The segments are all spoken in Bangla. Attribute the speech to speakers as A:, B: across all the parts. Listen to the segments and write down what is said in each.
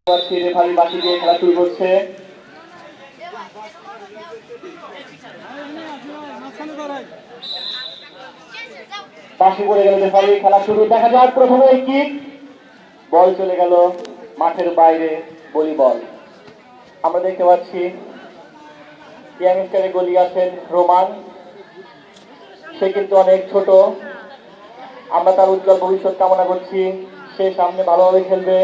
A: রেফারি বাঁশি দিয়ে খেলা শুরু করছে। বাঁশি পড়ে গেল, রেফারি খেলা শুরু। দেখা যাক, প্রথমে কিক, বল চলে গেল মাঠের বাইরে, বলি বল। আমরা দেখতে পাচ্ছি ইয়াংস্টারে গলি আছেন রোমান, সে কিন্তু অনেক ছোট। আমরা তার উজ্জ্বল ভবিষ্যৎ কামনা করছি। সে সামনে ভালোভাবে খেলবে,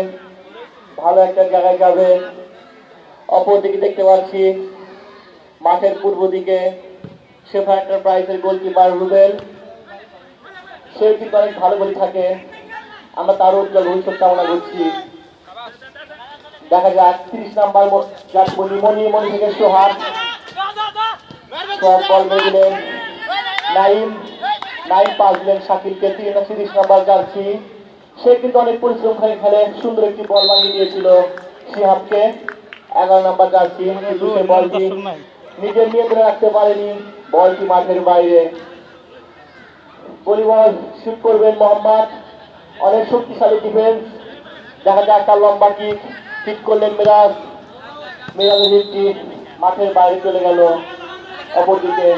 A: ভালো একটা জায়গায় যাবে। অপরদিকে দেখতে পাচ্ছি মাঠের পূর্ব দিকে শেফা এন্টারপ্রাইজের গোলকিপার রুবেল, সে কিন্তু অনেক ভালো বলে থাকে। আমরা তার উজ্জ্বল ভবিষ্যৎ কামনা করছি। দেখা যাক 30 নাম্বার মণি থেকে সোহাগ বল মেরে দিলেন। নাইম পাস দিলেন শাকিলকে। 30 নাম্বার জার্সি, সে কিন্তু অনেক পরিশ্রম করে খেলে, সুন্দর একটি বল বানিয়ে দিয়েছিল শিহাবকে। 11 নাম্বার জার্সি, কিন্তু সে বলটি নিজের নিয়ন্ত্রণে রাখতে পারেনি, বলটি মাঠের বাইরে। ভলিবল শুট করবেন মোহাম্মদ, অনেক শক্তিশালী ডিফেন্স। দেখা যাক তার লম্বা কিক, ঠিক করলেন মিরাজের হিটটি মাঠের বাইরে চলে গেল। অপরদিকে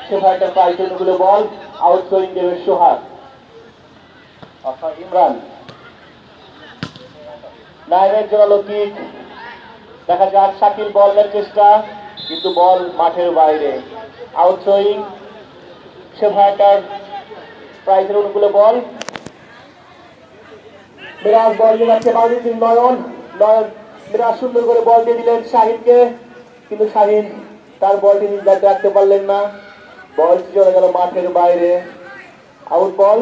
A: শেফা এন্টারপ্রাইজের অনুকূলে বল, আউট গোয়িং দেবে সোহাগ অর্থাৎ ইমরান। নাইমের জোরালো কিক। দেখা যাক শাকিল বল নেওয়ার চেষ্টা, কিন্তু বল মাঠের বাইরে, আউট গোয়িং শেফা এন্টারপ্রাইজের অনুকূলে বল। মিরাজ বল নিয়ে যাচ্ছে বাউন্ডারি, নয়ন মিরাজ সুন্দর করে বল দিয়ে দিলেন শাহিনকে, কিন্তু শাহিন তার বলটি নির্ধারিত রাখতে পারলেন না, বলটি চলে গেল মাঠের বাইরে, আউট বল।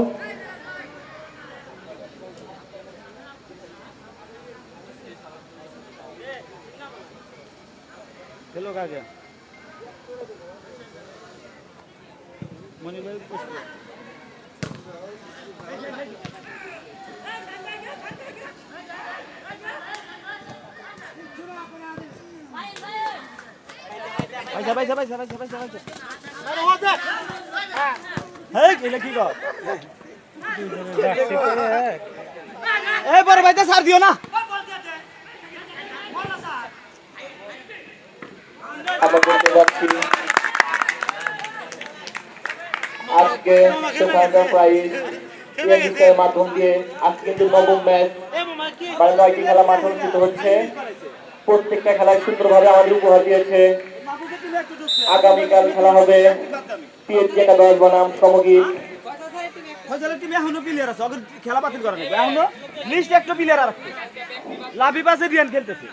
B: हेलो कहाँ गया मनी भाई कुछ बड़े भाई तो सार दियो ना।
A: আমরা বলতে যাচ্ছি আজকে শেফা এন্টারপ্রাইজ এর মাধ্যম দিয়ে আজকে কিন্তু নবম ম্যাচ, মানে 9টি খেলা মাঠে অনুষ্ঠিত হচ্ছে। প্রত্যেকটা খেলায় সুন্দরভাবে আমাদের উপহার দিয়েছে। আগামীকাল খেলা হবে পিএসজি একাদশ বনাম সমগীত।
B: এখনো প্লেয়ার আছে, খেলা বাতিল করা নেই, এখনো লিস্ট একটা প্লেয়ার রাখছে, লাভি পাশে রিয়ান খেলতেছে,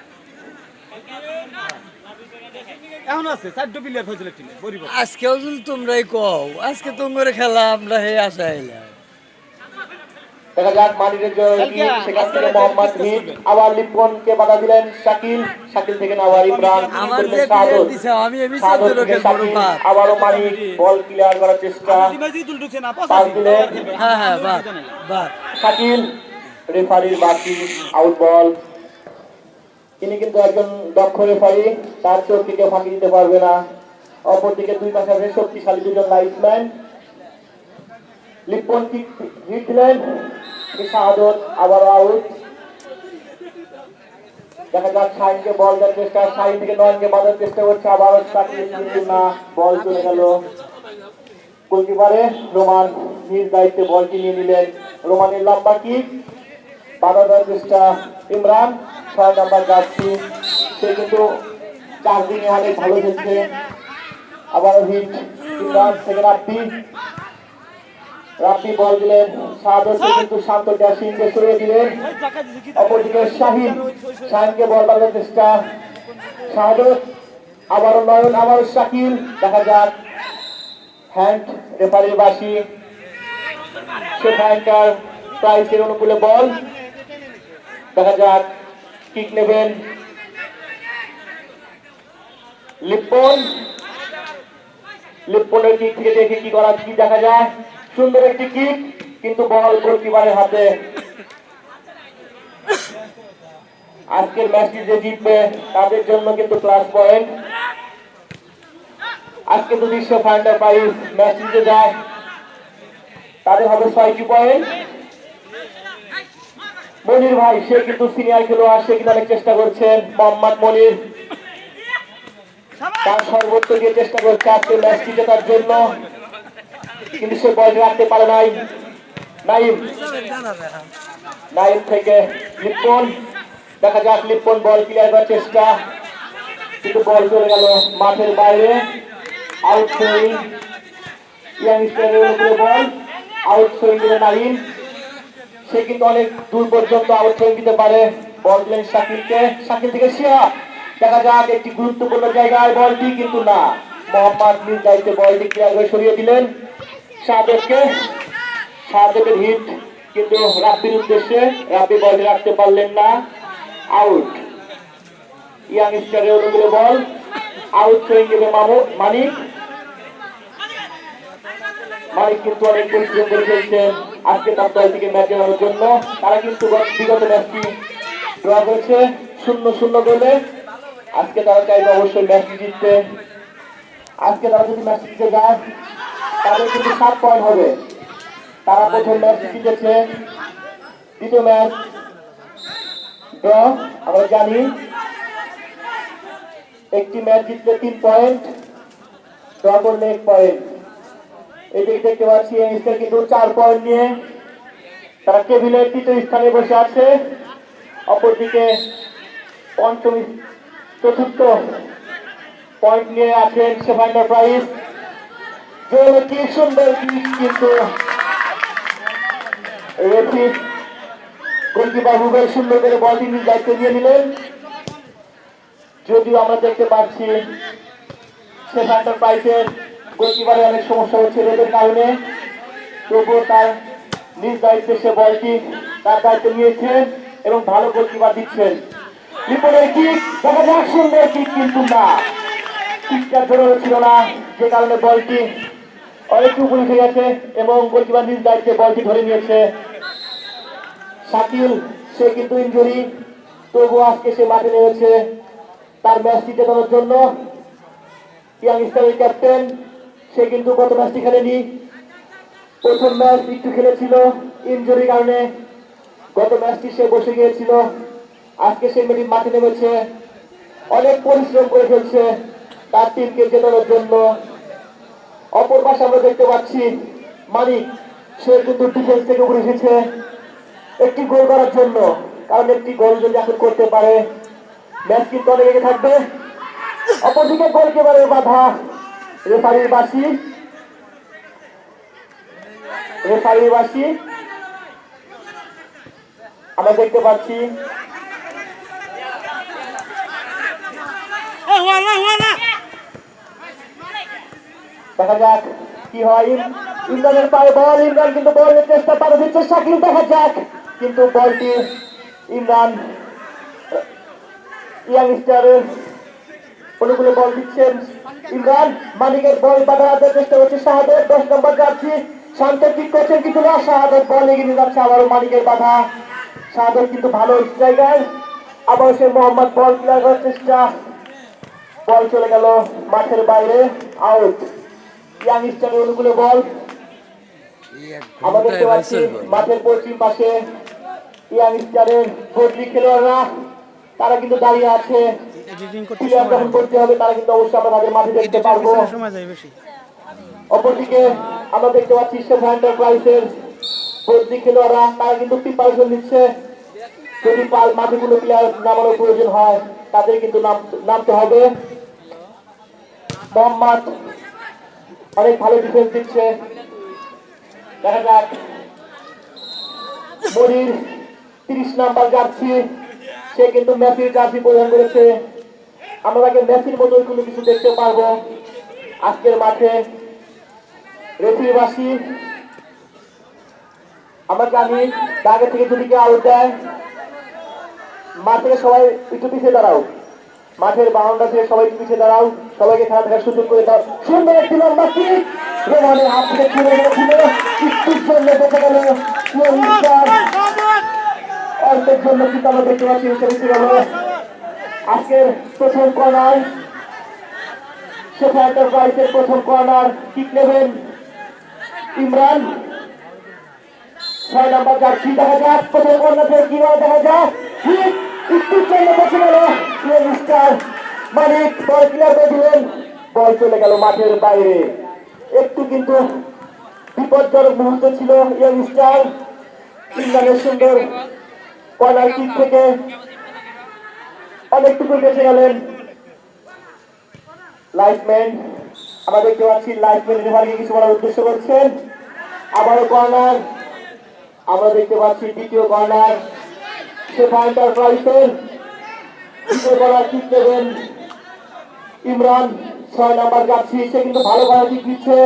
B: এখনো আছে 4টা প্লেয়ার ফজল টিমে পরিবর্তন।
C: আজকে ওজুল তোমরাই কও, আজকে তোমরা খেলা আমরা হে আশা এলাম।
A: দেখা যাক মানিরের জয়, সেখান থেকে মোহাম্মদ হিট, আবার লিপনকে বাধা দিলেন শাকিল, শাকিল থেকে আবার ইমরান,
C: আমার যে প্লেয়ার দিছে আমি এমনি সাদর খেলবো না।
A: আবারও মানিক বল ক্লিয়ার করার চেষ্টা, পাস দিলেন।
C: হ্যাঁ হ্যাঁ বাহ
A: শাকিল, রেফারির বাকি, আউট বল। তিনি কিন্তু একজন দক্ষ রেফারি, তার চোখটিকে ফাঁকি দিতে পারবে না। অপরদিকে দুই পাশে শক্তিশালী দুজন লাইফম্যান। লিপন কিক হিট দিলেন, শাহাদত আবারও আউট। দেখা যাক শাহিনকে বল দেওয়ার চেষ্টা, শাহিন থেকে নয়নকে বাঁধার চেষ্টা করছে, আবারও না, বল চলে গেল গোলকিপারে। রোমান নিজ দায়িত্বে বলটি নিয়ে নিলেন। রোমানের লম্বা কিক, বাধা দেওয়ার চেষ্টা ইমরান, 6 নাম্বার জার্সি, সে কিন্তু 4 দিনে অনেক ভালো খেলছে। আবারও হিট ইমরান থেকে রাব্বি বল দিলেন, শাহাদতকে কিন্তু শান্ত সিংকে সরিয়ে দিলেন। অপরদিকে শাহিনকে বল বাঁধার চেষ্টা, শাহাদত, আবারও নয়ন, আবারও শাকিল। দেখা যাক হ্যান্ড, রেফারির বাঁশি। শেফা এন্টারপ্রাইজের অনুকূলে বল। দেখা যাক কিক নেবেন লিপনের কিক থেকে দেখে কি করা কি দেখা যায়। সুন্দর একটি কিক, কিন্তু বল গোলকিপারের হাতে। আজকের ম্যাচটি যে জিতবে তাদের জন্য কিন্তু প্লাস পয়েন্ট। আজকে যদি শেফা এন্টারপ্রাইজ ম্যাচ জিতে যায় তাদের হবে 6টি পয়েন্ট। মনির ভাই সে কিন্তু সিনিয়র খেলোয়াড়, সে কিন্তু অনেক চেষ্টা করছেন। মোহাম্মদ মনির তার সর্বোচ্চ দিয়ে চেষ্টা করছে আজকে ম্যাচটি জেতার জন্য, কিন্তু সে বল রাখতে পারে নাই। নাইম, নাইম থেকে লিপ্পন, দেখা যাক লিপ্পন বল ক্লিয়ার করার চেষ্টা, কিন্তু বল চলে গেল মাঠের বাইরে। Out swing, ball out swing দিলে নাইম, সে কিন্তু অনেক দূর পর্যন্ত আউট সুইং দিতে পারে। বল দিলেন শাকিলকে, শাকিল থেকে শিয়া, দেখা যাক একটি গুরুত্বপূর্ণ জায়গায় বলটি, কিন্তু না, মোহাম্মদ নিজ দায়িত্বে বলটি ক্লিয়ার করে সরিয়ে দিলেন শাহাদেবকে। শাহাদেবের হিট, কিন্তু রাব্বির উদ্দেশ্যে, রাব্বি বলটি রাখতে পারলেন না, আউট। ইয়াং স্টারের অনুকূলে বল, আউট সুইং দেবে মানিক। মানিক কিন্তু অনেক পরিশ্রম করে খেলছেন আজকে তার দল থেকে ম্যাচ জেতানোর জন্য। তারা কিন্তু বিগত ম্যাচটি ড্র করেছে 0-0 গোলে। আজকে তারা চাইবে অবশ্যই ম্যাচটি জিততে। আজকে তারা যদি ম্যাচটি জিতে যায় তাদের কিন্তু 7 পয়েন্ট হবে। তারা প্রথম ম্যাচটি জিতেছে, দ্বিতীয় ম্যাচ ড্র। আমরা জানি একটি ম্যাচ জিতলে 3 পয়েন্ট, ড্র করলে 1 পয়েন্ট। এদিকে দেখতে পাচ্ছি ইংলিশরা কিন্তু 4 পয়েন্ট নিয়ে তারা টেবিলের 3য় স্থানে বসে আছে। অপরদিকে পঞ্চম, চতুর্থ পয়েন্ট নিয়ে আছেন শেফা এন্টারপ্রাইজ। কি সুন্দর কিক, কিন্তু রেফি গোলকিপার রুবেল সুন্দর করে বলটি নিজ দায়িত্ব নিয়ে নিলেন। যদিও আমরা দেখতে পাচ্ছি শেফা এন্টারপ্রাইজের গোলকিপারের অনেক সমস্যা হচ্ছে রোদের কারণে, তবুও তার নিজ দায়িত্বে সে বলটি তার দায়িত্ব নিয়েছেন এবং ভালো গোলকিপার দিচ্ছেন। লিপনের কিক, দেখা যাক সুন্দর কিক, কিন্তু না, কিকটা জোরে ছিল না, যে কারণে বলটি অনেকটু উপরে উঠে গেছে এবং গোলকিপার নিজ দায়িত্বে বলটি ধরে নিয়েছে। শাকিল সে কিন্তু ইনজুরি, তবুও আজকে সে মাঠে নেমেছে তার ম্যাচটি জেতানোর জন্য। ইয়াং স্টারের ক্যাপ্টেন, সে কিন্তু গত ম্যাচটি খেলেনি, প্রথম ম্যাচ একটু খেলেছিল ইনজুরির কারণে, গত ম্যাচটি সে বসে গিয়েছিল। আজকে সে মাঠে নেমেছে, অনেক পরিশ্রম করে খেলছে তার টিমকে জেতানোর জন্য। অপর পাশে আমরা দেখতে পাচ্ছি মানিক, সে কিন্তু ডিফেন্স থেকে উপরে এসেছে একটি গোল করার জন্য, কারণ একটি গোল যদি এখন করতে পারে ম্যাচ কিন্তু অনেক এগিয়ে থাকবে। অপরদিকে গোলকিপারের বাধা, রেফারির বাঁশি, রেফারির বাঁশি আমরা দেখতে পাচ্ছি। দেখা যাক কি হয়। ইমরানের পায়ে বল, ইমরান কিন্তু বলের চেষ্টা পারে দিচ্ছে শাকিল, দেখা যাক, কিন্তু বলটি ইমরান ইয়াং স্টারের অনুকূলে বল দিচ্ছেন ইমরান। মানিকের বল বাধা চেষ্টা করছে শাহাদের, 10 নম্বর যাচ্ছি শান্ত ঠিক করছেন, কিন্তু না, শাহাদের বল এগিয়ে নিয়ে যাচ্ছে, আবারও মানিকের বাধা। শাহাদের কিন্তু ভালো জায়গায়, আবার সে মোহাম্মদ বল ক্লিয়ার করার চেষ্টা, বল চলে গেল মাঠের বাইরে, আউট। ইয়াং স্টারের অনুকূলে বল, আমরা দেখতে পাচ্ছি মাঠের পশ্চিম পাশে ইয়াং স্টারের বদলি খেলোয়াড়রা তারা কিন্তু দাঁড়িয়ে আছে। প্লেয়ার যখন করতে হবে তারা কিন্তু অবশ্যই আমরা তাদের মাঠে দেখতে পারবো। অপরদিকে আমরা দেখতে পাচ্ছি শেফা এন্টারপ্রাইজের বদলি খেলোয়াড়রা তারা কিন্তু প্রিপারেশন নিচ্ছে, যদি মাঠে কোনো প্লেয়ার নামানোর প্রয়োজন হয় তাদের কিন্তু নামতে হবে। মোহাম্মদ অনেক ভালো ডিফেন্স দিচ্ছে, দেখা যাক। মনির 30 নাম্বার জার্সি, সে কিন্তু মেসির জার্সি পরিধান করেছে, আমরা তাকে মেসির মতোই কোনো কিছু দেখতে পারবো আজকের মাঠে। রেফারিবাসী, আমরা জানি আগে থেকে যদি কেউ আউট দেয় মাঠে সবাই একটু পিছিয়ে দাঁড়াও, মাঠের বাউন্ডারি থেকে সবাই একটু পিছিয়ে দাঁড়াও, সবাইকে খেলা দেখার সুযোগ করে দাও। সুন্দর একটি লম্বা কিক, রোমানের হাত থেকে ছুঁড়ে গেছিল, একটুর জন্য দেখে গেল অল্পের জন্য, কিন্তু আমরা দেখতে পাচ্ছি বেশি গেল। আজকের প্রথম কর্নার, শেফা এন্টারপ্রাইজের প্রথম কর্নার কিক নেবেন ইমরান। 6 নাম্বার জার্সি দেখা যাক প্রথম কর্নার থেকে কি হয় দেখা যাক একটু চলে বসে গেল মিস্টার মালিক বল ক্লিয়ার করে দিলেন বল চলে গেল মাঠের বাইরে একটু কিন্তু বিপজ্জনক মুহূর্ত ছিল ইয়াংস্টার ইমরানের সুন্দর কর্নার কিক থেকে অনেকটুকু বেঁচে গেলেন লাইফম্যান আমরা দেখতে পাচ্ছি লাইফম্যান রেফারিকে কিছু বলার উদ্দেশ্য করছেন আবারও কর্নার আমরা দেখতে পাচ্ছি দ্বিতীয় কর্নার শেফা এন্টারপ্রাইজের দ্বিতীয় কর্নার কিক দেবেন ইমরান 6 নাম্বার যাচ্ছি সে কিন্তু ভালো কর্নার কিক দিচ্ছে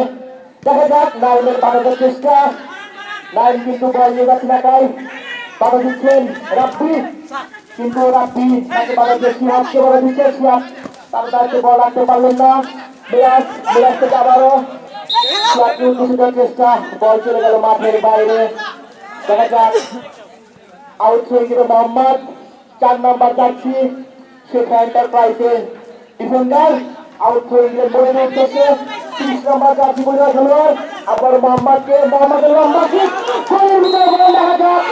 A: দেখা যাক নাইমের বাঁধানোর চেষ্টা নাইম কিন্তু বল নিয়ে যাচ্ছে ঢাকায় বাধা দিচ্ছেন রাব্বি কিন্তু রাব্বি তাকে বাধা দিয়ে সিহাবকে বাধা দিচ্ছে সিহাব তার দায়িত্বে বল রাখতে পারলেন না মিরাজ থেকে আবারও সিহাবকে উদ্দেশ্য দেওয়ার চেষ্টা বল চলে গেল মাঠের বাইরে দেখা যাক আউট হয়ে গেল মোহাম্মদ 4 নাম্বার যাচ্ছি শেখা এন্টারপ্রাইজের ডিফেন্ডার আউট হয়ে গেলেন বলের উদ্দেশ্যে 30 নাম্বার যাচ্ছি বলে খেলোয়াড় আবার মোহাম্মদের লম্বা কিক গোলের ভিতরে গোল দেখা যাক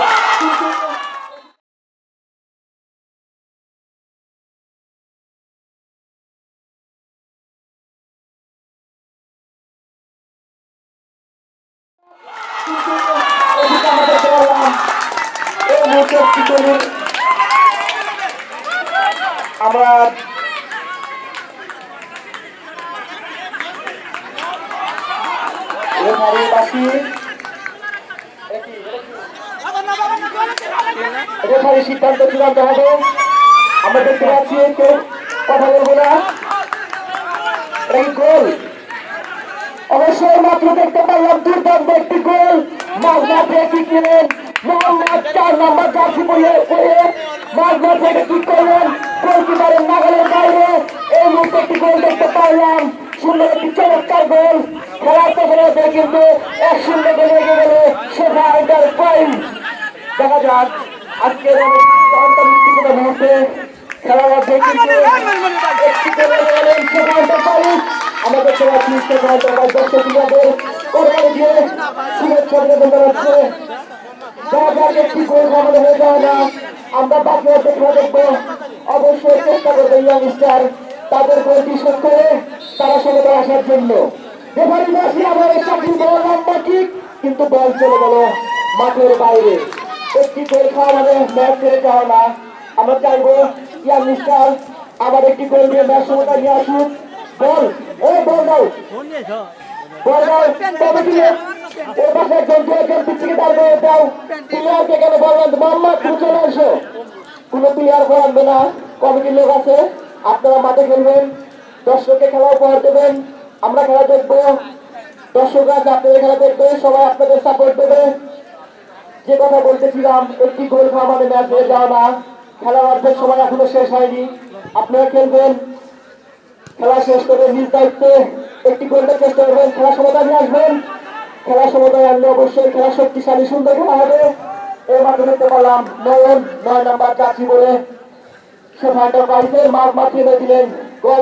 A: আমরা রেফারি সিদ্ধান্ত চূড়ান্ত হবে আমরা দেখতে পাচ্ছি কেউ কথা বলবো না এটা কি গোল অবশ্যই মাত্র দেখতে পারলাম দুর্দান্ত একটি গোল মাঝনা থেকে কিনেন মোহাম্মদ 4 নাম্বার জার্সি পরিয়ে মাঝনা থেকে কি করলেন গোলকিপারের নাগালের বাইরে এই মুহূর্তে একটি গোল দেখতে পারলাম সুন্দর একটি চমৎকার গোল খেলার পেছনে কিন্তু 1-0 গোলে এগিয়ে গেল শেফা এন্টারপ্রাইজ দেখা যাক আজকের অন্তর্ভুক্তিপূর্ণ মুহূর্তে খেলার মধ্যে কিন্তু একটি গোলে গেলেন শেফা এন্টারপ্রাইজ আমরা দেখতে পাচ্ছি শেফা এন্টারপ্রাইজ দর্শকদের কোরবানি দিয়ে শুভেচ্ছা বিনোদন জানাচ্ছে দেখা যাক একটি গোল আমাদের হয়ে যাওয়া না আমরা বাকি অপেক্ষা দেখবো অবশ্যই চেষ্টা করবে ইয়াংস্টার তাদের গোলটি শোধ করে তারা সমতা আসার জন্য রেফারি বাসি আবার একটি বল লম্বা কিক কিন্তু বল চলে গেল মাঠের বাইরে একটি গোল খাওয়া মানে ম্যাচ ছেড়ে যাওয়া না আমরা চাইবো ইয়াংস্টার আবার একটি গোল দিয়ে ম্যাচ সমতা নিয়ে আসুক বল বল দাও বল দাও তবে কি ওর পাশে একজন পিছিয়ে দাঁড়িয়ে দাও প্লেয়ারকে কেন বললেন মোহাম্মদ তুমি চলে আসো কোনো প্লেয়ার করাবে না কমিটির লোক আছে আপনারা মাঠে খেলবেন দর্শককে খেলা উপহার দেবেন আমরা খেলা দেখবো দর্শকরা আপনাদের খেলা দেখবে সবাই আপনাদের সাপোর্ট দেবে যে কথা বলতেছিলাম একটি গোল খাওয়া মানে ম্যাচ হয়ে যাওয়া না খেলার অর্ধেক সময় এখনো শেষ হয়নি আপনারা খেলবেন খেলা শেষ করে নিজ দায়িত্বে একটি গোলটা চেষ্টা করবেন খেলা সমতা নিয়ে আসবেন খেলা সমতায় আনলে অবশ্যই খেলা শক্তিশালী সুন্দর খেলা হবে এর মাধ্যমে দেখতে পারলাম 9 নাম্বার যাচ্ছি বলে শেফা এন্টারপ্রাইজের মাঠ মাঠিয়ে দিলেন বল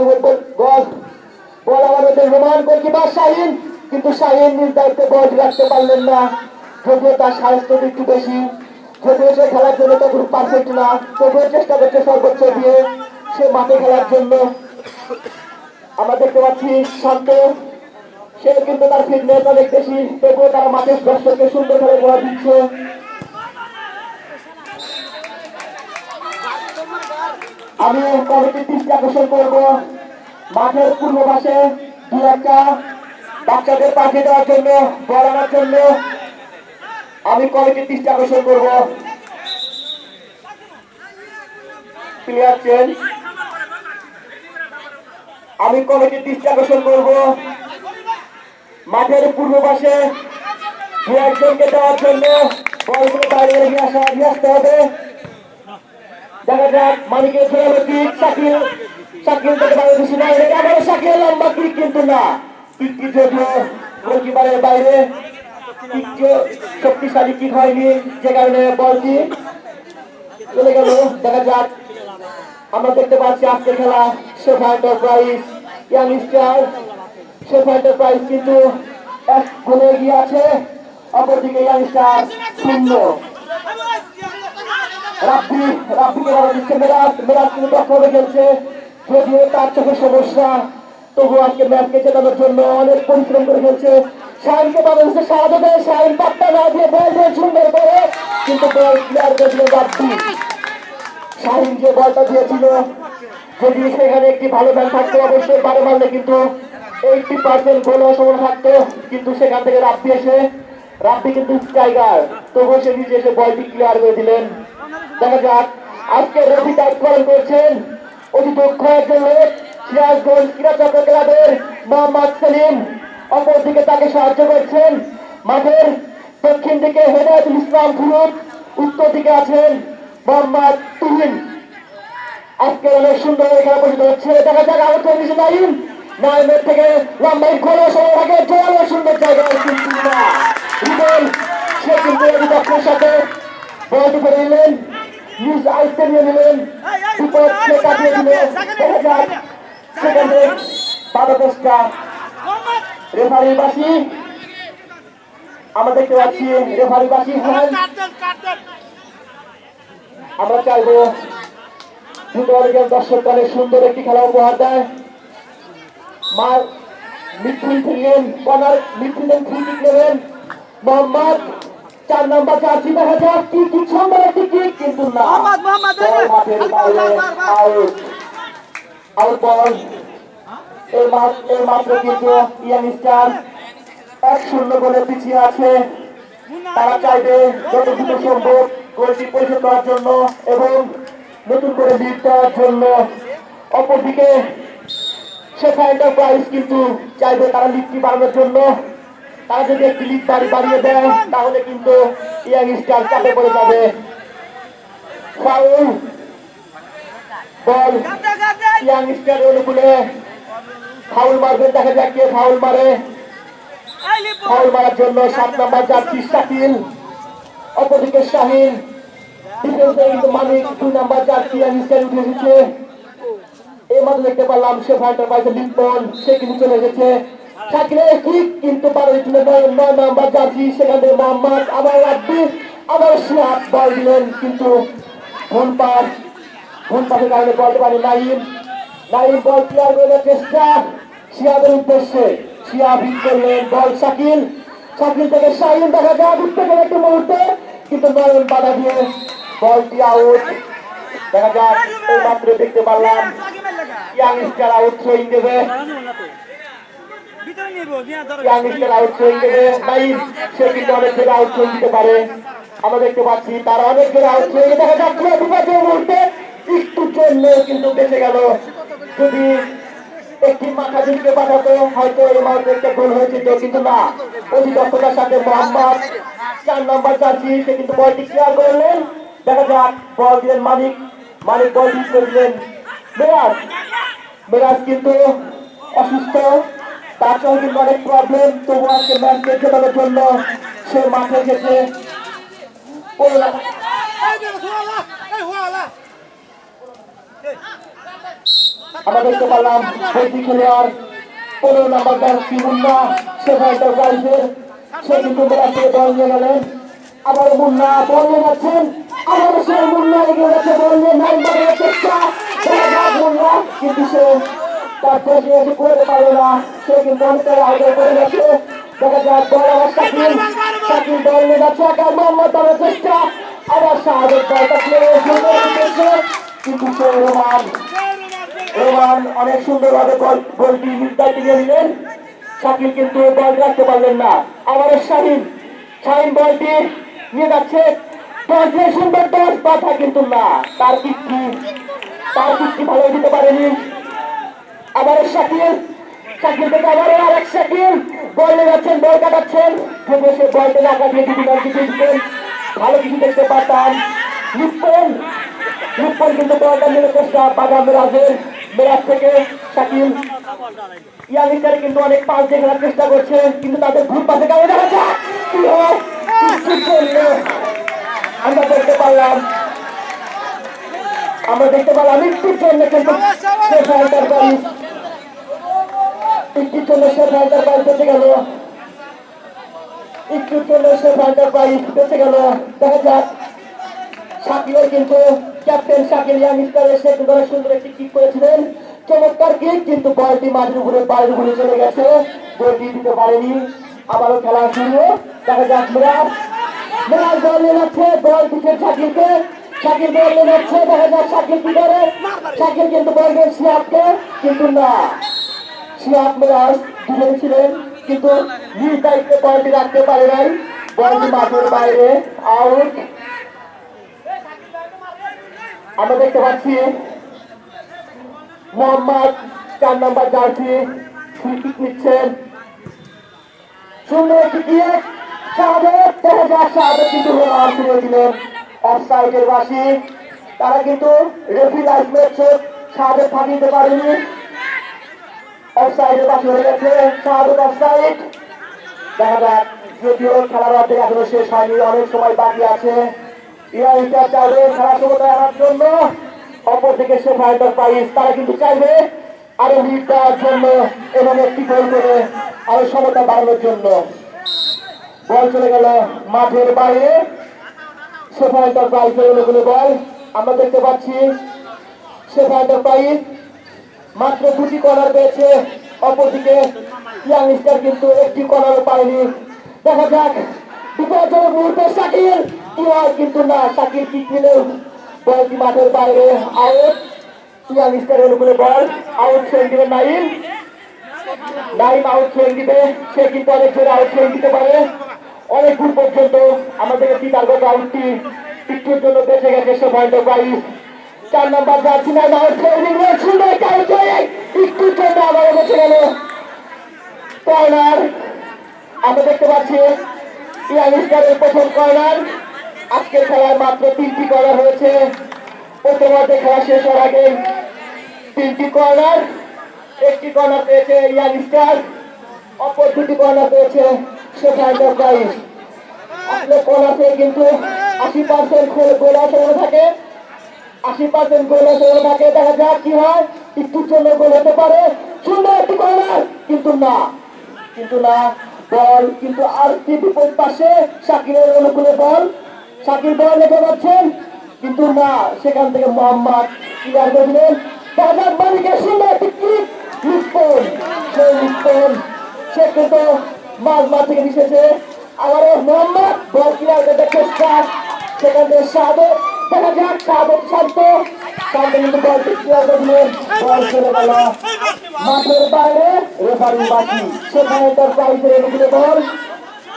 A: আমাদের রোমান গোলকিপার শাহিন কিন্তু শাহিন নিজ দায়িত্বে বল রাখতে পারলেন না যদিও তার স্বাস্থ্য একটু বেশি যদিও সে খেলার জন্য তো খুব পারফেক্ট না তবুও চেষ্টা করছে সর্বোচ্চ দিয়ে সে মাঠে খেলার জন্য আমরা দেখতে পাচ্ছি শান্ত সে কিন্তু তার ফিটনেস অনেক বেশি তবুও তারা মাঠের দর্শককে সুন্দর করে গোলা দিচ্ছে আমি কমিটির দৃষ্টি আকর্ষণ করবো মাঠের পূর্ব পাশে 2-1টা বাচ্চাদের পাঠিয়ে দেওয়ার জন্য বল আনার জন্য আমি কমিটির দৃষ্টি আকর্ষণ করবো প্লেয়ার চেঞ্জ আমি কমিটির দৃষ্টি আকর্ষণ করবো মাঠের পূর্ব পাশে 2-1জনকে দেওয়ার জন্য বলগুলো বাইরে নিয়ে আসতে হবে দেখা যাক মালিকের ছোড়ালো কিক শাকিল থেকে বাইরে বেশি না আবার শাকিল লম্বা কিক কিন্তু না কিকটি যদিও গোলকিপারের বাইরে শক্তিশালী কিক হয়নি যে কারণে বলটি চলে গেল দেখা যাক আমরা দেখতে পাচ্ছি আজকে খেলা শেফা এন্টারপ্রাইজ ইয়াংস্টার শেফা এন্টারপ্রাইজ কিন্তু 1 গোলে এগিয়ে আছে অপরদিকে ইয়াংস্টার শূন্য। রাব্বিকে বলা দিচ্ছে মেরাজ কিন্তু দক্ষভাবে খেলছে, যদিও তার চোখে সমস্যা, তবু আজকে ম্যাচকে জেতানোর জন্য অনেক পরিশ্রম করে খেলছে। শাহিনকে বলা হচ্ছে সাহায্য দেয়, শাহিন পাত্তা না দিয়ে বল দিয়ে সুন্দর করে, কিন্তু বল ক্লিয়ার করে দিল রাব্বি। শাহিন যে বলটা দিয়েছিল, যদি সেখানে একটি ভালো ম্যান থাকতো অবশ্যই বারে মারলে কিন্তু 80% গোল হওয়ার সম্ভাবনা থাকতো, কিন্তু সেখান থেকে রাব্বি কিন্তু স্ট্রাইকার, তবুও সে নিজে এসে বলটি ক্লিয়ার করে দিলেন। দেখা যাক আজকে রবি দায়িত্ব করছেন অতি দক্ষ একজন লোক, সিরাজগঞ্জ ক্রীড়া চক্র ক্লাবের মোহাম্মদ সেলিম। অপরদিকে তাকে সাহায্য করছেন মাঠের দক্ষিণ দিকে হেদায়েতুল ইসলাম ফুরুত, উত্তর দিকে আছেন মোহাম্মদ তুহিন। আজকে অনেক সুন্দর খেলা পরিচিত হচ্ছে। দেখা যাক আউট হয়ে গেছে নাইমের থেকে লম্বাই গোলের সময় আগে জোয়ালো সুন্দর জায়গায়, কিন্তু না রিপন সে কিন্তু দক্ষের সাথে বলটি করে নিলেন, নিজ আয়ত্তে নিয়ে নিলেন, বিপদকে কাটিয়ে দিল। দেখা যাক সেখানে বাধা চেষ্টা রেফারি বাসি, আমরা দেখতে পাচ্ছি রেফারি বাসি। আমরা চাইবো দর্শক দলের সুন্দর একটি খেলা উপহার দেয়। মোহাম্মদ 4 নম্বর জার্সি, দেখা যাক কি সুন্দর একটি কিক, কিন্তু না মাঠের বাইরে আউট বল। এই মাত্র কিন্তু ইয়াংস্টার 1-0 গোলে পিছিয়ে আছে। তারা চাইবে যত দ্রুত সম্ভব গোলটি পরিশোধ করার জন্য এবং নতুন করে লিড দেওয়ার জন্য। অপরদিকে শেফা এন্টারপ্রাইজ কিন্তু চাইবে তারা লিডটি বাড়ানোর জন্য। তারা যদি একটি লিড বাড়িয়ে দেয় তাহলে কিন্তু ইয়াংস্টার চাপে পড়ে যাবে। ফাউল বল ইয়াংস্টারের অনুকূলে, ফাউল মারবেন, দেখা যাক কে ফাউল মারে। ফাউল মারার জন্য 7 নম্বর জার্সি শাকিল, অপরদিকে শাহিন, ডিফেন্সে কিন্তু মালিক 2 নম্বর জার্সি ইয়াংস্টার উঠে এসেছে। এই মাত্র দেখতে পারলাম শেফা এন্টারপ্রাইজের লিপন, সে কিন্তু চলে এসেছে। শাকিলের কিক কিন্তু 9 নম্বর জার্সি, সেখানে মোহাম্মদ আবার রাব্বি আবার শিহাব বল দিলেন, কিন্তু ভুল পাসের কারণে বলতে পারে নাইম বল ক্লিয়ার করার চেষ্টা শিহাবের উদ্দেশ্যে, শিহাব হিট করলেন বল শাকিল থেকে শাহিন, দেখা যাক উঠতে গেলে একটু মুহূর্তে, কিন্তু নয়ন বাধা দিয়ে বলটি আউট। দেখা যাক এই মাত্র দেখতে পারলাম ইয়াংস্টার আউট থ্রোয়িং দেবে, ইয়াংস্টার আউট থ্রোয়িং দেবে। নাইম সে কিন্তু অনেক জোরে আউট থ্রোয়িং দিতে পারে, আমরা দেখতে পাচ্ছি তার অনেক জোরে আউট থ্রোয়িং। দেখা যাক বিপদের মুহূর্তে একটুর জন্য কিন্তু বেঁচে গেল, যদি একটি মাথা ঝুঁকে পাঠাতো হয়তো এই মাত্র একটা গোল হয়েছিল, কিন্তু না, অতি দক্ষতার সাথে মোহাম্মদ 4 নম্বর জার্সি সে কিন্তু বলটি ক্লিয়ার করলেন। দেখা যাক বল দিলেন মালিক বল হিট করে দিলেন মেরাজ কিন্তু অসুস্থ, তার সঙ্গে কিন্তু অনেক প্রবলেম, তবু আজকে ম্যাচকে জেতানোর জন্য সে মাঠে গেছে। আমরা দেখতে পারলাম বৈঠি খেলোয়াড় 15 নম্বর জার্সি মুন্না শেফা এন্টারপ্রাইজের, সে কিন্তু মেরাজ থেকে বল নিয়ে গেলেন। আবার মুন্না বল নিয়ে যাচ্ছেন, আবার সে মুন্না এগিয়ে যাচ্ছে বল নিয়ে, নাইম বাড়ানোর চেষ্টা, মুন্না কিন্তু সে তার দেশে এসে করতে পারবে না, সে কিন্তু অনেকটা আগে করে গেছে। দেখা যাক বল আবার শাকিল বল নিয়ে যাচ্ছে, একা মোহাম্মদ বাড়ানোর চেষ্টা, আবার শাহাদের বলটা কিন্তু সে রোমান অনেক সুন্দরভাবে গোলটি নির্ধারিত দিয়ে দিলেন। শাকিল কিন্তু বল রাখতে পারলেন না, আবার শাহিন বলটি নিয়ে যাচ্ছে, বল দিয়ে সুন্দর 10 বাধা, কিন্তু না, তার কিকটি ভালো দিতে পারেনি। আবার শাকিল থেকে আবার আরেক শাকিল বল নিয়ে যাচ্ছেন, বল কাটাচ্ছেন, যদি সে বলটা না কাটিয়ে দিতেন ভালো কিছু দেখতে পারতাম। লিপন কিন্তু বলটা নিয়ে চেষ্টা, বাধা মেরাজ থেকে শাকিল। ইয়াংস্টার কিন্তু অনেক পাস দিয়ে খেলার চেষ্টা করছে, কিন্তু তাদের ভুল পাশে কারণে দেখা যাক কি হয়। আমরা দেখতে পারলাম একটির জন্য কিন্তু শেফা এন্টারপ্রাইজ বেঁচে গেল। একটু জন্য সে ফাইনাল প্রাইজ বেঁচে গেল। দেখা যাক শাকিলের কিন্তু ক্যাপ্টেন শাকিল ইয়াংস্টার এসে কিন্তু অনেক সুন্দর একটি কিক করেছিলেন, চমৎকার কিক, কিন্তু বলটি মাটির উপরে বাইরের উপরে চলে গেছে, গোলটি দিতে পারেনি। আবারও খেলা শুরু। দেখা যাক মিরাজ মিরাজ বল নিয়ে যাচ্ছে, বল দিচ্ছে শাকিলকে, শাকিল বল নিয়ে যাচ্ছে, দেখা যাক শাকিল কি করে। শাকিল কিন্তু বল দেন শিহাবকে, কিন্তু না, শিহাব মিরাজ দুজনে ছিলেন কিন্তু নিজ দায়িত্বে বলটি রাখতে পারে নাই, বলটি মাঠের বাইরে, আউট। আমরা দেখতে পাচ্ছি মোহাম্মদ 4 নম্বর জার্সি ফ্রি কিক নিচ্ছেন, সুন্দর একটি কিক, শাহাদাত, দেখা যাক শাহাদাত কিন্তু রোমান শুরু দিলেন অফসাইডের বাসি, তারা কিন্তু রেফারি লাইট মেরেছে, শাহাদাত ফাঁকি দিতে পারেনি, অফসাইডের বাসি হয়ে গেছে, শাহাদাত অফসাইড। দেখা যাক, যদিও খেলার অর্ধেক এখনো শেষ হয়নি, অনেক সময় বাকি আছে, ইরানিটা চাইবে খেলা সমতা আনার জন্য, অপরদিকে সে ফাইনাল প্রাইজ তারা কিন্তু চাইবে আরো লিড দেওয়ার জন্য এবং একটি গোল করে আরো সমতা বাড়ানোর জন্য। বল চলে গেল মাঠের বাইরে, সে ফাইনাল প্রাইজের অনুকূলে বল। আমরা দেখতে পাচ্ছি সে ফাইনাল প্রাইজ মাত্র 2টি কর্নার পেয়েছে, অপরদিকে ইয়াংস্টার কিন্তু একটি কর্নারও পায়নি। দেখা যাক বিপজ্জনক মুহূর্তে শাকিল কি হয়, কিন্তু না, শাকিল কিক নিলেও বলটি মাঠের বাইরে, আউট। ইয়াংস্টারের অনুকূলে বল, আউট ছেড়ে দিবে নাইম, নাইম আউট ছেড়ে দিবে, সে কিন্তু অনেক জোরে আউট ছেড়ে দিতে পারে অনেক দূর পর্যন্ত। আমাদের চিতারগঞ্জ আউটটি একটুর জন্য বেঁচে গেছে সে পয়েন্ট প্রাইজ। 4 নম্বর জার্সি নাইম আউট ছেড়ে দিবে, সুন্দর আউট হয়ে একটুর জন্য আবারও বেঁচে গেল কর্নার। আমরা দেখতে পাচ্ছি ইয়াংস্টারের প্রথম কর্নার। আজকের খেলায় মাত্র 3টি কর্নার হয়েছে, প্রথমার্ধে খেলা শেষ হওয়ার আগে 3টি কর্নার, একটি কর্নার পেয়েছে ইয়াংস্টার, অপর 2টি কর্নার পেয়েছে সে ফাইনাল প্রাইজ। আসলে কর্নার থেকে কিন্তু 80% গোল আসলে থাকে, 80% গোল আসলে থাকে। দেখা যাক কি হয়, একটুর জন্য গোল হতে পারে, সুন্দর একটি কর্নার, কিন্তু না, কিন্তু না, বল কিন্তু আর কি বিপরীত পাশে শাকিলের অনুকূলে বল, শাকিল বল লেগে যাচ্ছেন, কিন্তু না, সেখান থেকে মোহাম্মদ ক্লিয়ার করে দিলেন। বাজার মালিকের সুন্দর একটি কিক, লিপ্টন, সেই লিপ্টন সে কিন্তু মাঝ থেকে মিশেছে, আবারও মোহাম্মদ বল ক্লিয়ার করতে চেষ্টা, সেখান থেকে শাহাদাত, দেখা যাক শাহাদাত শান্ত, শান্ত কিন্তু বলটি ক্লিয়ার করে দিলেন, বল চলে গেল মাঠের বাইরে, রেফারি বাকি, সেখানে তার প্রাইজের অনুকূলে বল,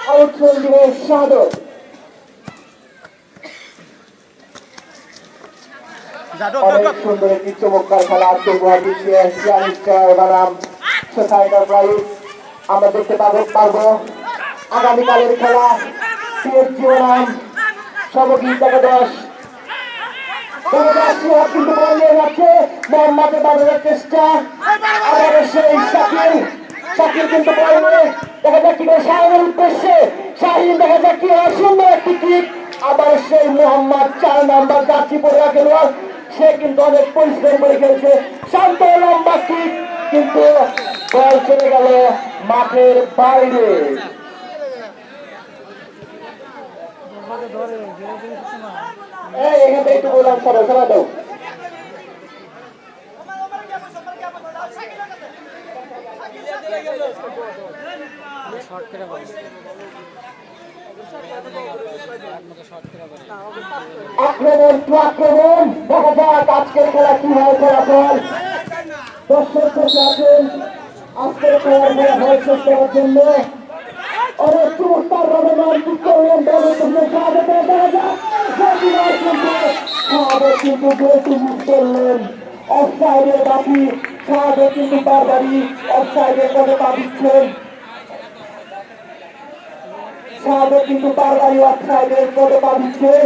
A: আউট করে দিবে শাহাদাত। অনেক সুন্দর একটি চমৎকার খেলা আজকে গুয়াহাটিতে বনাম ফাইনাল প্রাইজ আমরা দেখতে পারবো। আগামীকালের খেলা সিএসজি বনাম সর্বগীত একাদশ। কিন্তু বল নিয়ে যাচ্ছে, মোহাম্মদের বাজারের চেষ্টা, আবার সেই শাকিল, শাকিল কিন্তু বল নিয়ে, দেখা যাক কি করে শাহিনের উদ্দেশ্যে, শাহিন দেখা যাক কি হয়, সুন্দর একটি কিক, আবার সেই মোহাম্মদ 4 নম্বর জার্সি পরে খেলোয়াড়, সে কিন্তু অনেক পরিশ্রম করে খেলছে, শান্ত লম্বা কিক, কিন্তু বল চলে গেল মাঠের বাইরে। এখান থেকে একটু বললাম সবাই সবাই দাও। আক্রমণ টু আক্রমণ, দেখা যাক আজকের খেলা কি হয় ফলাফল। দর্শক বসে আছেন আজকের খেলার ফলাফল শেষ করার জন্য, অনেক চমৎকার রোমান্টিক করলেন দলের জন্য স্বাগত। দেখা যাক কিন্তু যেহেতু মিস করলেন অফসাইডের বাকি, স্বাগত কিন্তু বারবারই অফসাইডের পদে পা দিচ্ছেন, শাহাদাত কিন্তু বারবারই অফসাইডের পদে পা দিচ্ছেন,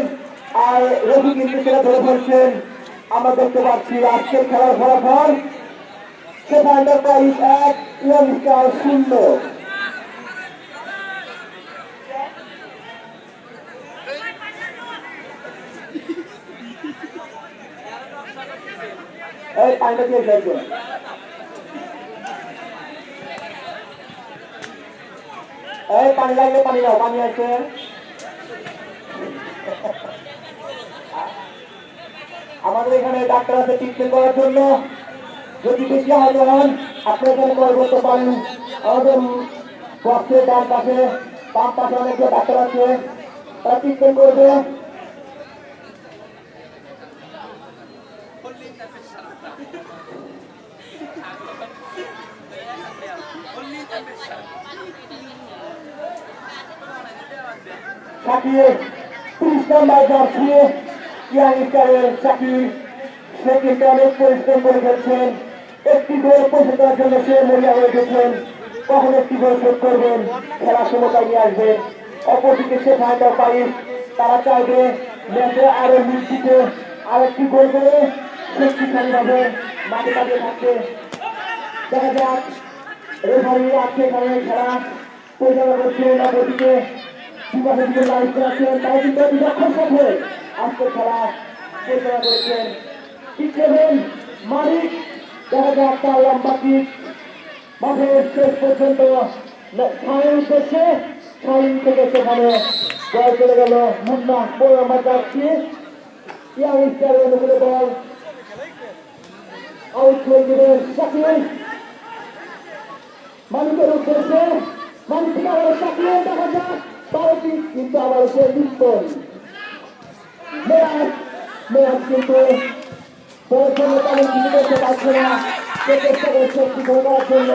A: আর রবি কিন্তু সেটা ধরে ফেলছেন। আমরা দেখতে পাচ্ছি আজকের খেলার ফলাফল, সে ফাইনাল প্রাইজ 1, ইয়াংস্টার 0। এই পানিটা দিয়ে ফেলবে। এই পানি লাগলে পানি দাও, পানি আছে। আমাদের এখানে ডাক্তার আছে ট্রিটমেন্ট করার জন্য। যদি বেশি আহত হন আপনি এখানে কল করতে পারেন। আমাদের বক্সের ডান পাশে বাম পাশে অনেকগুলো ডাক্তার আছে, তারা ট্রিটমেন্ট করবে। শাকির 30 নম্বর জার্সি ইয়াং স্টারের শাকির, সে কিন্তু অনেক পরিশ্রম করে খেলছেন। একটি গোল পৌঁছে দেওয়ার জন্য সে মরিয়া হয়ে গেছেন। কখন একটি গোল শোধ করবেন, খেলার সময় নিয়ে আসবেন। অপরদিকে সে ফাইনাল পাইস, তারা চাইবে ম্যাচে আরো লিড দিতে, আরেকটি গোল করে শক্তিশালীভাবে মাঠে দাঁড়িয়ে থাকবে। দেখা যাক রেফারি আজকে এখানে খেলা পরিচালনা করছেন। অপরদিকে বিভাগের দিকে লাইভ আছেন, তারা কিন্তু বিলক্ষণ সাথে আজকে খেলা পরিচালনা করেছেন। কিক নেবেন মালিক, দেখা যাক তার লম্বা কিক মাঠের শেষ পর্যন্ত ছায়ের উদ্দেশ্যে, ছাই থেকে সেখানে জয় চলে গেল মুন্না। 15 নম্বর জার্সি ইয়াং স্টারের অনুকূলে বল আউট করে দেবেন শাকিল মালিকের উদ্দেশ্যে। মালিক থেকে আবার শাকিল, দেখা যাক বারোটি, কিন্তু আবার সে লিপ্তন মেয়াজ কিন্তু বলের জন্য তেমন কিছু করতে পারছে না। সে চেষ্টা করছে একটি করে দেওয়ার জন্য,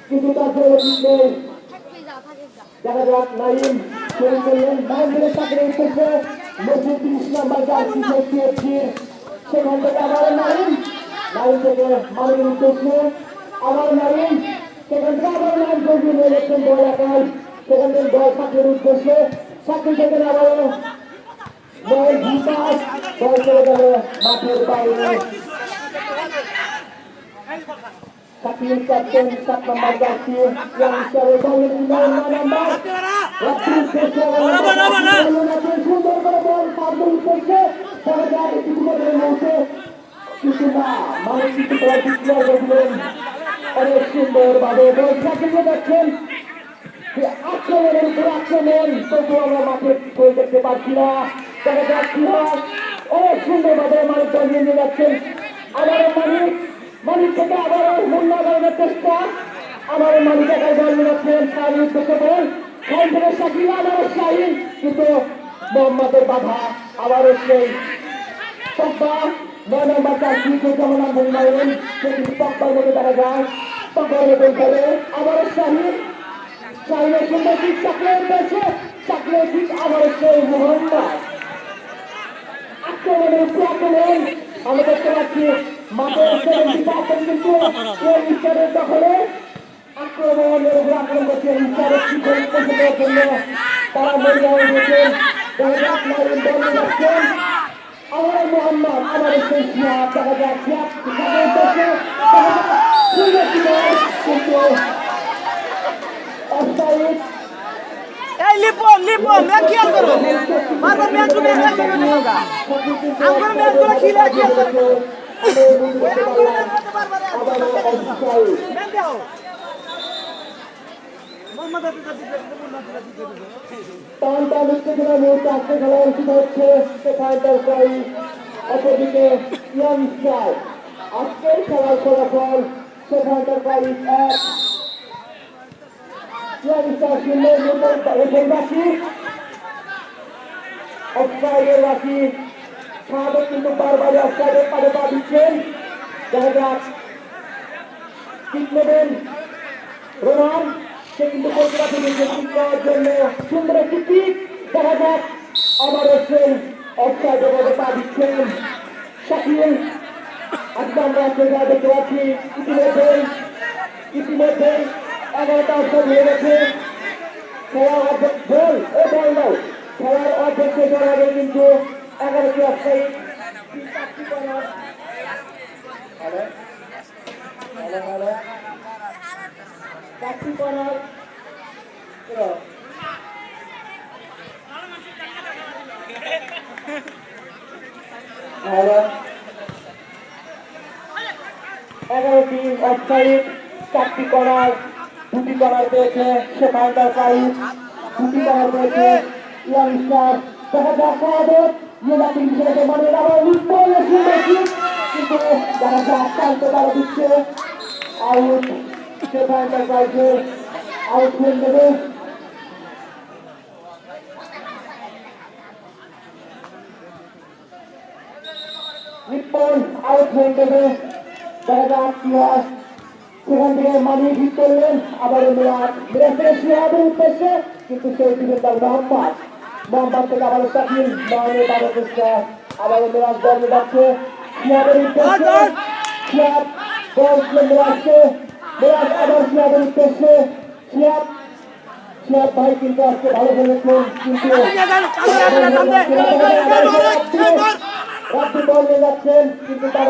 A: কিন্তু তার জন্য ঠিক নেই। দেখা যাক নাইম শুরু করলেন, নাইমের চাকরি উঠেছে মসজিদ 30 নম্বর জার্সি সিএফসির। সেখান থেকে আবার নাইম থেকে মালিকের উদ্দেশ্যে আবার নাইম, সেখান থেকে আবার নাইম জলদি নিয়ে যাচ্ছেন বল একাই। সেখান থেকে বল চাকরির উদ্দেশ্যে, চাকরি থেকে আবারও বল ভিপাস, বল চলে গেল মাঠের বাইরে। শাকিল ক্যাপ্টেন 7 নম্বর জার্সি ইয়াং স্টারের বলের 9 নম্বর সুন্দর করে বল সামনে উঠেছে। দেখা যায় একটু করে মৌসে, কিন্তু না মালিক কিছু করে ডিক্লেয়ার করলেন অনেক সুন্দর ভাবে বল শাকিল যাচ্ছেন। আক্রমণের উপর আক্রমণ, তবু আমরা মাঠে গোল দেখতে পাচ্ছি না। দেখা যাচ্ছি না অনেক সুন্দর ভাবে মালিক দল নিয়ে যাচ্ছেন। আবারও মালিক থেকে আবারও মুন্না বাড়ানোর চেষ্টা, আবারও মালিক একাই দল নিয়ে যাচ্ছেন। শাহিন উদ্দেশ্যে বল, শাহিন থেকে শাকিল, আবারও শাহিন, কিন্তু মোহাম্মদের বাধা। আবারও সেই পব্বা 9 নম্বর জার্সি যেমন নাম মারেন, সে কিন্তু পব্বার মধ্যে দেখা যায়, পব্বার মধ্যে খেলে। আবারও শাহিন, শাহিনের সুন্দর ঠিক চাকলের উদ্দেশ্যে, চাকলের ঠিক আবারও সেই মোহাম্মদ আক্রমণের উপর আক্রমণ। আমরা দেখতে পাচ্ছি মাঠের 70% কিন্তু এই ইস্টারের দখলে। আক্রমণের উপর আক্রমণ করছে ইস্টারের কি গোল পৌঁছে দেওয়ার জন্য তারা মরিয়া হয়ে গেছেন। দেখা যাক নাইম বল নিয়ে যাচ্ছেন, আবার মোহাম্মদ, আবার সেই শিয়াব, দেখা যাক শিয়াব চাকলের উদ্দেশ্যে, কিন্তু অফসাইড।
B: এই লিপন ম্যাচ খেয়াল করো, বারবার ম্যাচ শুনে ম্যাচ শুনে না আমরা ম্যাচ গুলো খেলে খেয়াল করো। ওই আঙ্গুলের মধ্যে বারবার ম্যাচ দাও মোহাম্মদ আব্দুল
A: টান উত্তেজনা মুহূর্তে আজকে খেলা অনুষ্ঠিত হচ্ছে সেখানটার প্রায়। অপরদিকে ইয়াং স্টার, আজকের খেলার ফলাফল সেখানটার প্রায় 1 ইয়াং স্টার 0 বাকি অফসাইডের বাকি। সাহায্য কিন্তু বারবারই অফসাইডের পারে পা দিচ্ছেন। দেখা যাক কিক নেবেন রোমান, সে কিন্তু কলকাতা থেকে কিক নেওয়ার জন্য সুন্দর একটি কিক। দেখা যাক আমার হোসেন অফসাইডের মধ্যে পা দিচ্ছেন শাকিল। আজকে আমরা দেখতে পাচ্ছি ইতিমধ্যে 11টা অফসাইড হয়ে গেছে। খেলার অর্ধেক গোল ও বল দাও, খেলার অর্ধেক শেষ হওয়ার আগে কিন্তু 11টি অফসাইড। চারটি কর্নার, এগারোটি অফসাইড, 4টি কর্নার, দুটি কর্নার পেয়েছে শেফা এন্টারপ্রাইজ, দুটি কর্নার পেয়েছে ইয়াং স্টার। দেখা যাক সাহায্য ইউনাইটেড হিসেবে মানে আবার লিপ্পন কিন্তু দেখা যাক টানতে তারা দিচ্ছে আউট। শেফা এন্টারপ্রাইজে আউট হয়ে দেবে। লিপ্পন আউট হয়ে দেবে। দেখা যাক কি হয়। সেখান থেকে মানি ঠিক করলেন আবার মিরাজের উদ্দেশ্যে, কিন্তু সেই ডিফেন্ডার মোহাম্মদ থেকে আবার সাকিল মানের বাবার চেষ্টা, আবার মিরাজ দলে যাচ্ছে সিয়াদের উদ্দেশ্যে, সিয়াদ বল মিরাজকে, মিরাজ আবার সিয়াদের উদ্দেশ্যে, সিয়াদ ভাই কিন্তু আজকে ভালো খেলেছেন, কিন্তু রাত্রি বল নিয়ে যাচ্ছেন, কিন্তু তার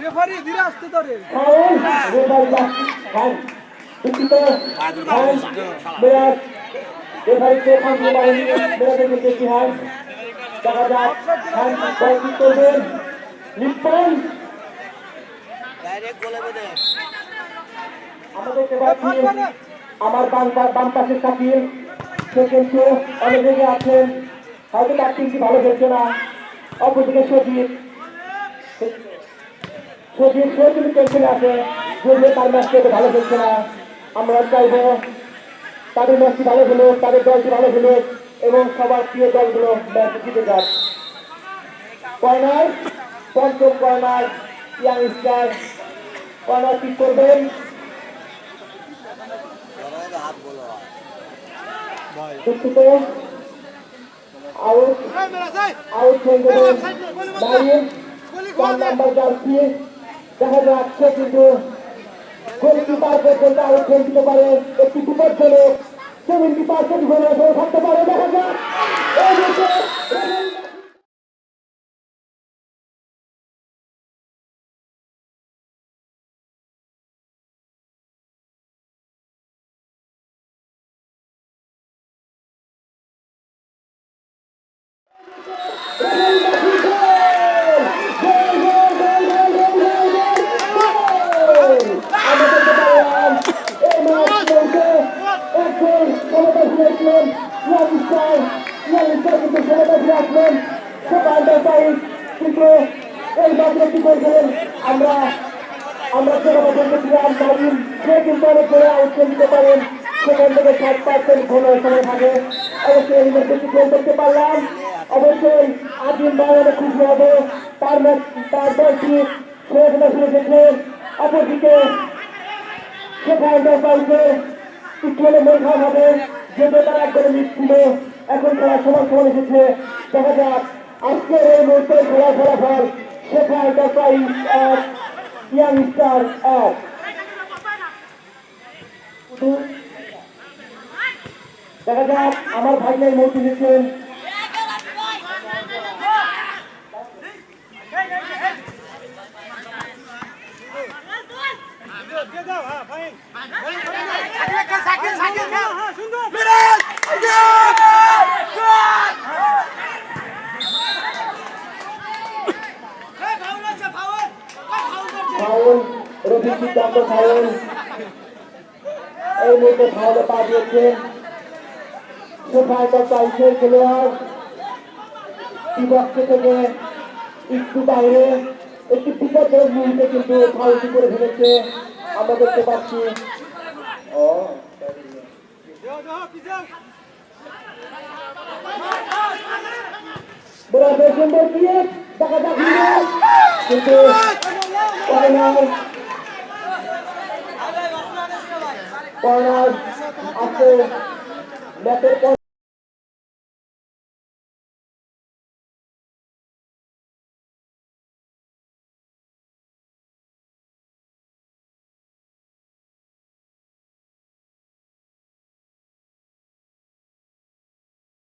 B: রেফারি ধীরে আসতে ধরে
A: দেখা যাক করবেন লিপ্পন। আমরা দেখতে পাচ্ছি আমার বাম পাশে শাকিল, সে কিন্তু অনেক রেগে আছেন, হয়তো তার টিমটি ভালো খেলছে না। অপরদিকে সজিব কিন্তু টেনশনে আছে, যদিও তার ম্যাচটি ভালো খেলছে না। আমরা চাইব তাদের ম্যাচটি ভালো খেলুক, তাদের দলটি ভালো খেলুক এবং সবার প্রিয় দলগুলো ম্যাচ জিতে যাক। কর্নার, পঞ্চম কর্নার, ইয়াং স্টার কর্নার ঠিক করবেন। দুঃখিত, আউট হয়ে গেলেন মারিন, 4 নাম্বার জার্সি। দেখা যাচ্ছে কিন্তু গোলকিপার পর্যন্ত আউট হয়ে দিতে পারে, একটি বিপজ্জনক 70% গোলে গোল থাকতে পারে। দেখা যাক এই ম্যাচে কিন্তু এই মাত্র কি করবেন, আমরা সে কিন্তু অনেক করে আউট করে দিতে পারেন, সেখান থেকে 60% ঘোরার সময় থাকে। অবশ্যই এই ম্যাচে গোল করতে পারলাম, অবশ্যই আজিম ভাই অনেক খুশি হবে, তার দলটি শেষ ম্যাচ রেখেছে। অপরদিকে শেফা এন্টারপ্রাইজে একটু হলে মন খারাপ হবে, যেহেতু তারা একবারে লিড ছিল, এখন খেলার সমান এসেছে। দেখা যাক আজকের এই মুহূর্তে খেলার ফলাফল, শেফা এন্টারপ্রাইজ 1, ইয়াং স্টার 1। দেখা যাক আমার ভাই নাই মৌত দিচ্ছেন। ফাউল, রফিক সিদ্ধান্ত ফাউল, এই মুহূর্তে ফাউলে পা দিয়েছেন শেফা এন্টারপ্রাইজের খেলোয়াড়, বিপক্ষ থেকে একটু বাইরে, একটি বিপদের মুহূর্তে কিন্তু ফাউলটি করে ফেলেছে, আমরা দেখতে পাচ্ছি। দেখা যাক কিন্তু কর্নার আছে ম্যাচের